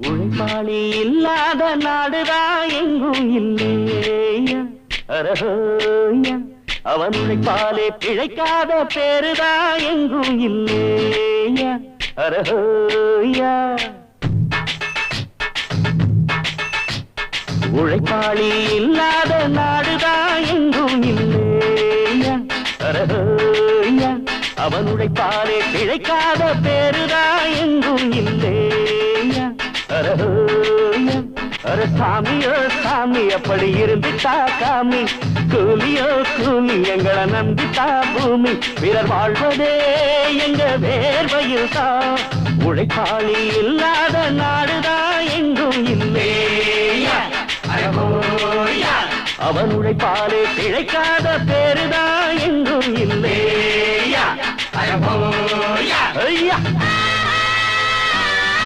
உழைப்பாளி இல்லாத நாடுதான் எங்கும் இல்லையா அரஹோயா அவன் உழைப்பாலே பிழைக்காத பேருதான் எங்கும் இல்லையா அரஹோயா உழைப்பாளி இல்லாத நாடுதான் எங்கும் இல்லையா அரஹோயா அவன் உழைப்பாலே பிழைக்காத பேருதான் எங்கும் இல்லையா அரஹோயா அர சாமியோ சாமி அப்படி இருந்துட்டா காமி கூலியோ கூலி எங்களை நம்பித்தா பூமி பிறர் வாழ்வதே எங்க வேர்வையில் தான் உழைப்பாளி இல்லாத நாடுதான் எங்கும் இல்லையா அவன் உழைப்பாலே பிழைக்காத பேருதான் எங்கும் இல்லையா ஐயா